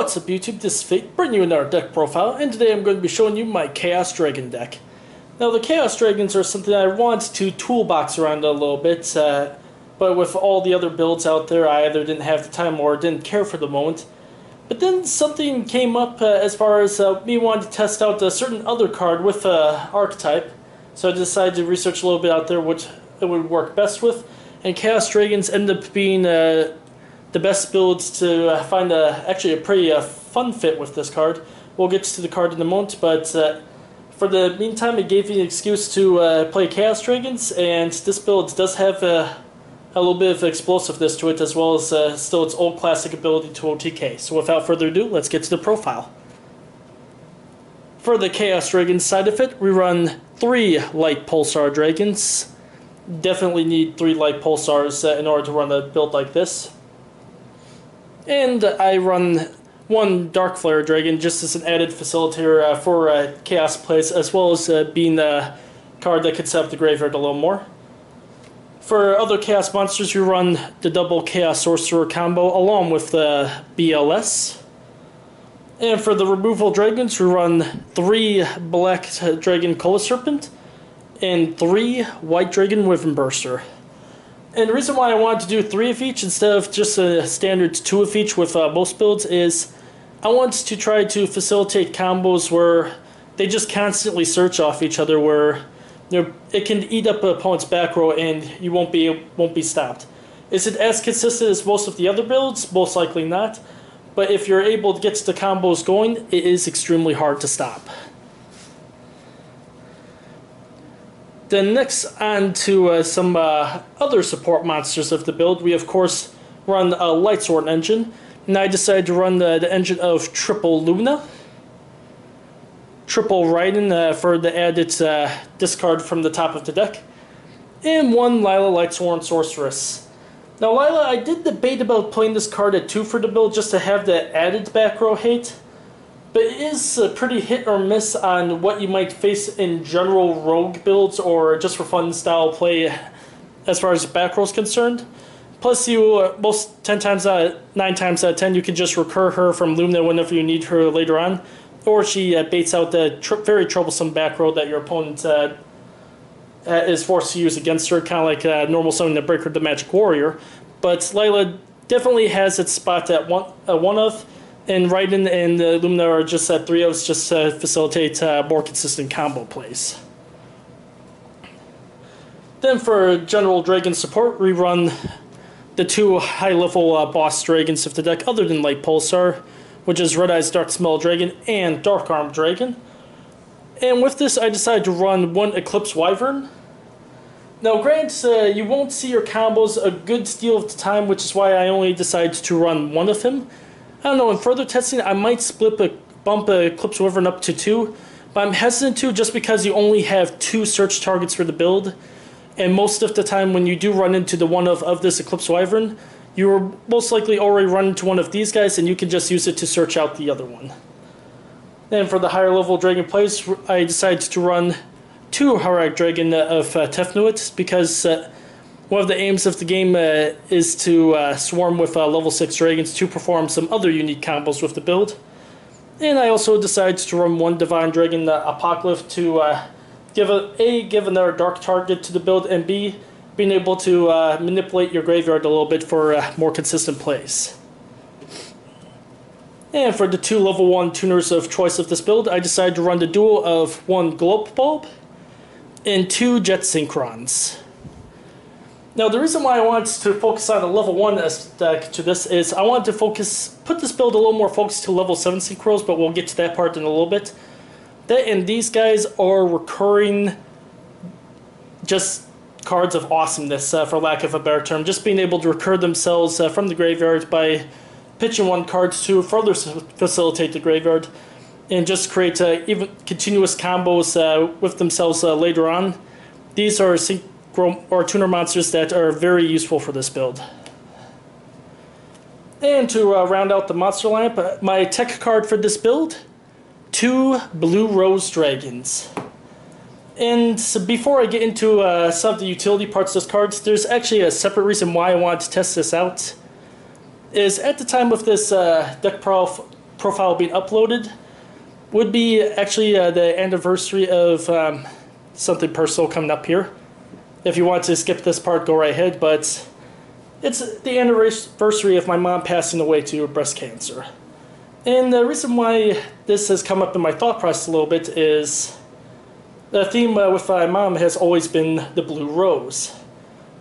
What's up YouTube, this is Fate, bringing you another deck profile, and today I'm going to be showing you my Chaos Dragon deck. Now the Chaos Dragons are something I want to toolbox around a little bit, but with all the other builds out there I either didn't have the time or didn't care for the moment. But then something came up as far as me wanting to test out a certain other card with archetype, so I decided to research a little bit out there which it would work best with, and Chaos Dragons ended up being the best builds to find actually a pretty fun fit with this card. We'll get to the card in a moment, but for the meantime it gave me an excuse to play Chaos Dragons, and this build does have a little bit of explosiveness to it, as well as still its old classic ability to OTK. So without further ado, let's get to the profile. For the Chaos Dragons side of it, we run 3 Lightpulsar Dragons. Definitely need 3 Lightpulsars in order to run a build like this. And I run 1 Darkflare Dragon just as an added facilitator for Chaos plays, as well as being a card that could set up the graveyard a little more. For other Chaos monsters, you run the double Chaos Sorcerer combo along with the BLS. And for the removal dragons, we run 3 Black Dragon Cola Serpent and 3 White Dragon Wyvern Burster. And the reason why I wanted to do 3 of each instead of just a standard 2 of each with most builds is I wanted to try to facilitate combos where they just constantly search off each other, where it can eat up an opponent's back row and you won't be stopped. Is it as consistent as most of the other builds? Most likely not. But if you're able to get the combos going, it is extremely hard to stop. Then next on to some other support monsters of the build. We of course run a Lightsword engine, and I decided to run the engine of triple Luna, triple Raiden for the added discard from the top of the deck, and 1 Lila Lightsworn Sorceress. Now Lila, I did debate about playing this card at 2 for the build just to have the added back row hate. But it is a pretty hit or miss on what you might face in general rogue builds or just for fun style play as far as back row is concerned. Plus, you 9 times out of 10 you can just recur her from Luna whenever you need her later on, or she baits out the very troublesome back row that your opponent is forced to use against her, kind of like normal summoning the Breaker the Magic Warrior. But Lila definitely has its spot at one of. And Raiden and Lumina are just at 3 ofs just to facilitate more consistent combo plays. Then for general dragon support, we run the 2 high-level boss dragons of the deck other than Lightpulsar, which is Red Eyes Dark Smell Dragon and Dark Arm Dragon. And with this, I decided to run 1 Eclipse Wyvern. Now, granted, you won't see your combos a good deal of the time, which is why I only decided to run 1 of him. I don't know, in further testing, I might bump Eclipse Wyvern up to 2, but I'm hesitant to just because you only have 2 search targets for the build, and most of the time when you do run into the one of this Eclipse Wyvern, you will most likely already run into one of these guys, and you can just use it to search out the other one. And for the higher level dragon plays, I decided to run 2 Harak Dragon of Tefnuit, because one of the aims of the game is to swarm with level 6 dragons to perform some other unique combos with the build. And I also decided to run 1 Divine Dragon Apocalypse to give another dark target to the build, and B, being able to manipulate your graveyard a little bit for more consistent plays. And for the 2 level 1 tuners of choice of this build, I decided to run the duo of 1 Globe Bulb and 2 Jet Synchrons. Now, the reason why I wanted to focus on a level 1 deck to this is I wanted to put this build a little more focused to level 7 synchros, but we'll get to that part in a little bit. That and these guys are recurring just cards of awesomeness, for lack of a better term. Just being able to recur themselves from the graveyard by pitching 1 card to further facilitate the graveyard and just create even continuous combos with themselves later on. These are or tuner monsters that are very useful for this build. And to round out the monster lineup, my tech card for this build, 2 Blue Rose Dragons. And so before I get into some of the utility parts of this card, there's actually a separate reason why I wanted to test this out. Is at the time of this deck profile being uploaded would be actually the anniversary of something personal coming up here. If you want to skip this part, go right ahead, but it's the anniversary of my mom passing away to breast cancer. And the reason why this has come up in my thought process a little bit is the theme with my mom has always been the blue rose.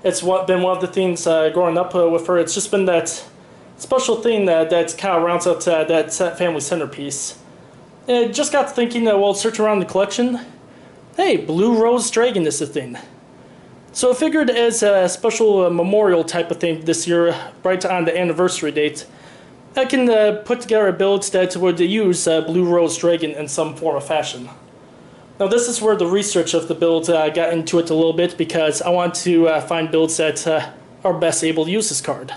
It's been one of the themes growing up with her. It's just been that special thing that kind of rounds out that family centerpiece. And I just got thinking while searching around the collection, hey, Blue Rose Dragon is the thing. So I figured as a special memorial type of thing this year, right on the anniversary date, I can put together a build that would use Blue Rose Dragon in some form or fashion. Now this is where the research of the build got into it a little bit, because I want to find builds that are best able to use this card.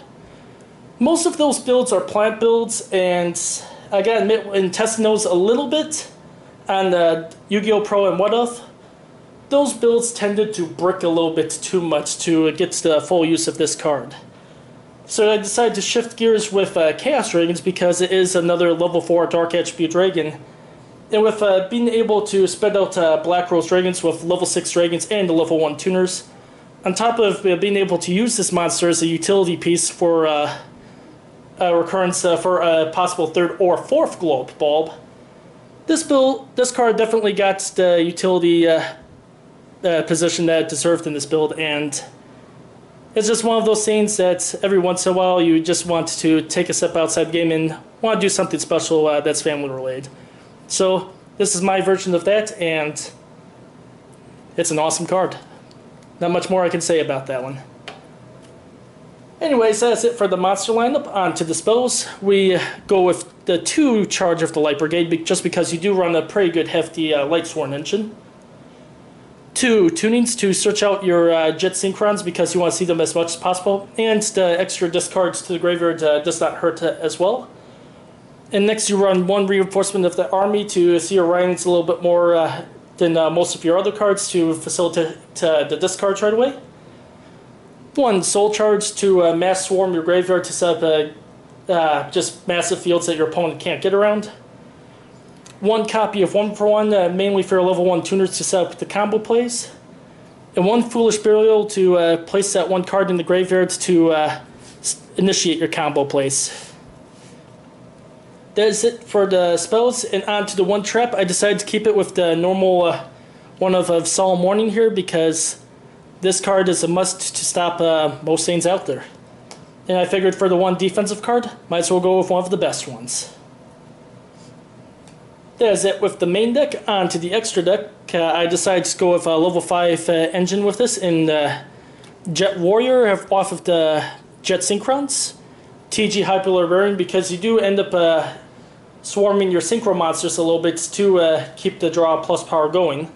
Most of those builds are plant builds, and I gotta admit, in testing those a little bit on Yu-Gi-Oh! Pro and What Of, those builds tended to brick a little bit too much to get the full use of this card. So I decided to shift gears with Chaos Dragons, because it is another level 4 Dark Attribute Dragon. And with being able to spread out Black Rose Dragons with level 6 Dragons and the level 1 Tuners, on top of being able to use this monster as a utility piece for a recurrence for a possible 3rd or 4th Globe Bulb, this card definitely got the utility position that it deserved in this build, and it's just one of those things that every once in a while you just want to take a step outside the game and want to do something special that's family related. So this is my version of that, and it's an awesome card. Not much more I can say about that one. Anyways, that's it for the monster lineup. On to the spells. We go with the 2 charge of the Light Brigade, just because you do run a pretty good hefty Lightsworn engine. 2 tunings to search out your Jet Synchrons, because you want to see them as much as possible, and the extra discards to the graveyard does not hurt as well. And next you run 1 reinforcement of the army to see your writings a little bit more than most of your other cards to facilitate the discards right away. 1 soul charge to mass swarm your graveyard to set up just massive fields that your opponent can't get around. 1 copy of 1-for-1, mainly for your level 1 tuners to set up the combo plays. And 1 Foolish Burial to place that 1 card in the graveyard to initiate your combo plays. That is it for the spells, and on to the 1 trap. I decided to keep it with the normal one of Solemn Warning here, because this card is a must to stop most things out there. And I figured for the 1 defensive card, might as well go with one of the best ones. That is it with the main deck. On to the extra deck. I decided to go with a level 5 engine with this in Jet Warrior off of the Jet Synchrons. TG Hyper Librarian, because you do end up swarming your synchro monsters a little bit to keep the draw plus power going.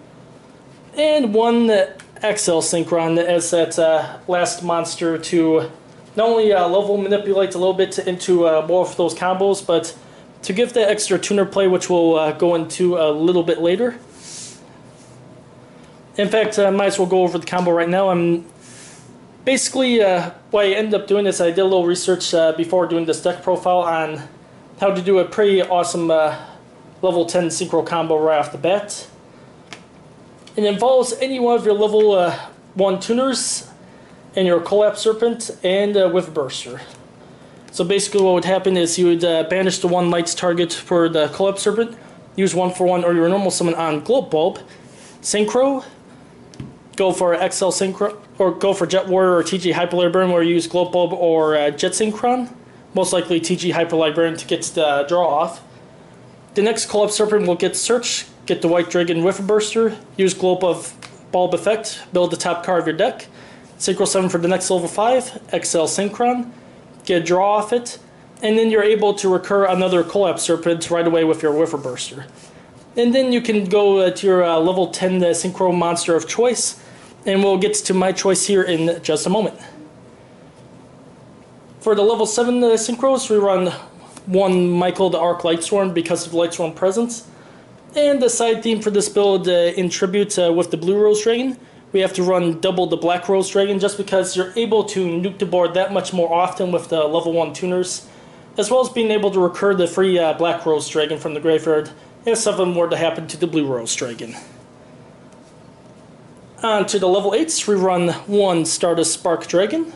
And 1 XL Synchron as that last monster to not only level manipulate a little bit into more of those combos, but to give that extra tuner play, which we'll go into a little bit later. In fact, I might as well go over the combo right now. Basically, what I ended up doing is I did a little research before doing this deck profile on how to do a pretty awesome level 10 synchro combo right off the bat. It involves any one of your level 1 tuners and your Collapse Serpent and with Burster. So basically what would happen is you would banish the 1 lights target for the Collapse Serpent, use 1-for-1 or your normal summon on Globe Bulb, Synchro, go for XL Synchro, or go for Jet Warrior or TG Hyper Librarian where you use Globe Bulb or Jet Synchron, most likely TG Hyper Librarian to get the draw off. The next Collapse Serpent will get Search, get the White Dragon with a Burster, use Globe Bulb effect, build the top card of your deck, Synchro 7 for the next level 5, XL Synchron, get a draw off it, and then you're able to recur another Collapse Serpent right away with your Whiffer Burster. And then you can go to your level 10 Synchro monster of choice, and we'll get to my choice here in just a moment. For the level 7 Synchros, we run 1 Michael the Arc Lightsworn because of Lightsworn presence. And the side theme for this build in tribute with the Blue Rose Dragon, we have to run double the Black Rose Dragon just because you're able to nuke the board that much more often with the level 1 tuners as well as being able to recur the free Black Rose Dragon from the graveyard if something were to happen to the Blue Rose Dragon. On to the level 8s, we run 1 Stardust Spark Dragon,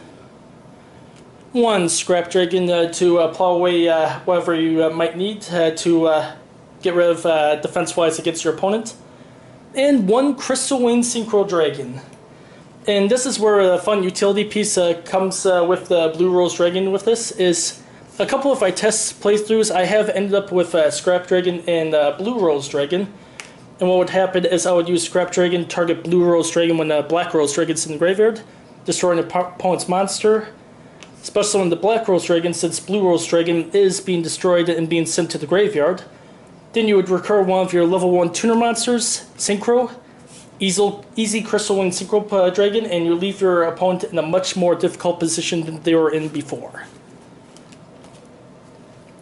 1 Scrap Dragon to plow away whatever you might need to get rid of defense-wise against your opponent, and 1 Crystal Wing Synchro Dragon. And this is where a fun utility piece comes with the Blue Rose Dragon with this, is a couple of my test playthroughs I have ended up with Scrap Dragon and Blue Rose Dragon. And what would happen is I would use Scrap Dragon, target Blue Rose Dragon when Black Rose Dragon's in the graveyard, destroying the opponent's monster. Especially when the Black Rose Dragon, since Blue Rose Dragon is being destroyed and being sent to the graveyard. Then you would recur one of your level 1 tuner monsters, Synchro, easy Crystal Wing Synchro Dragon, and you leave your opponent in a much more difficult position than they were in before.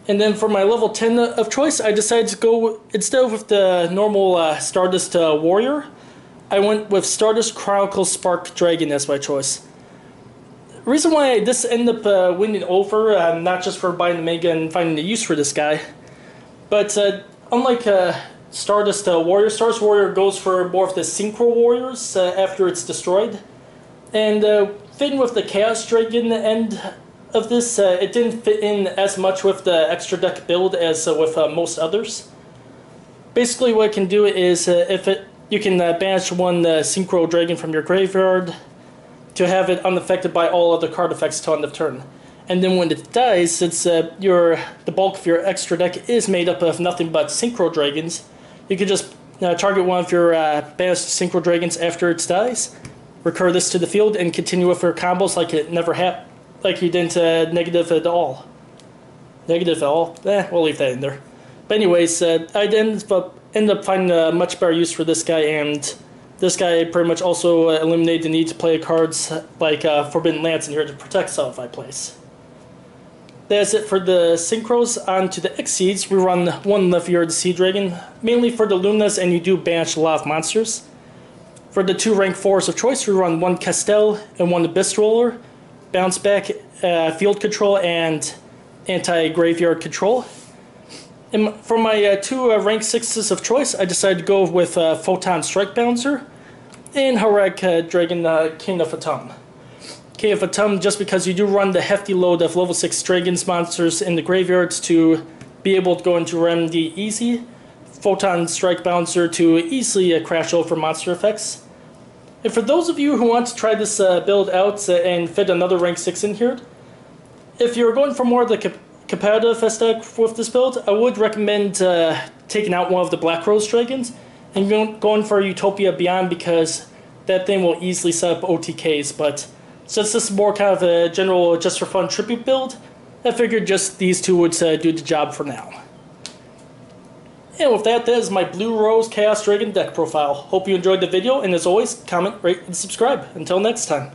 And then for my level 10 of choice, I decided to go, instead of with the normal Stardust Warrior, I went with Stardust Chronicle Spark Dragon as my choice. The reason why this ended up winning over, not just for buying the Mega and finding the use for this guy, but unlike Stardust Warrior, Stardust Warrior goes for more of the Synchro Warriors after it's destroyed. And fitting with the Chaos Dragon end of this, it didn't fit in as much with the extra deck build as with most others. Basically what it can do is, you can banish 1 Synchro Dragon from your graveyard to have it unaffected by all other card effects till end of turn. And then when it dies, since the bulk of your extra deck is made up of nothing but Synchro Dragons, you can just target one of your banished Synchro Dragons after it dies, recur this to the field, and continue with your combos like it never happened. Like you didn't negative at all. Negative at all? We'll leave that in there. But anyways, I ended up finding a much better use for this guy, and this guy pretty much also eliminated the need to play cards like Forbidden Lance in here to protect Solidify Place. That's it for the Synchros. On to the Xyzs, we run 1 Leviard Sea Dragon, mainly for the Lunas, and you do banish a lot of monsters. For the 2 rank 4s of choice, we run 1 Castel and 1 Abyss Roller, bounce back, field control, and anti-graveyard control. And for my 2 rank 6s of choice, I decided to go with Photon Strike Bouncer and Harak Dragon King of Atum. King of Atum, just because you do run the hefty load of level 6 Dragons monsters in the graveyards to be able to go into Remedy easy. Photon Strike Bouncer to easily crash over monster effects. And for those of you who want to try this build out and fit another rank 6 in here, if you're going for more of the competitive aesthetic with this build, I would recommend taking out one of the Black Rose Dragons and going for Utopia Beyond, because that thing will easily set up OTKs. But since this is more kind of a general just for fun tribute build, I figured just these 2 would do the job for now. And with that, that is my Blue Rose Chaos Dragon deck profile. Hope you enjoyed the video, and as always, comment, rate, and subscribe. Until next time.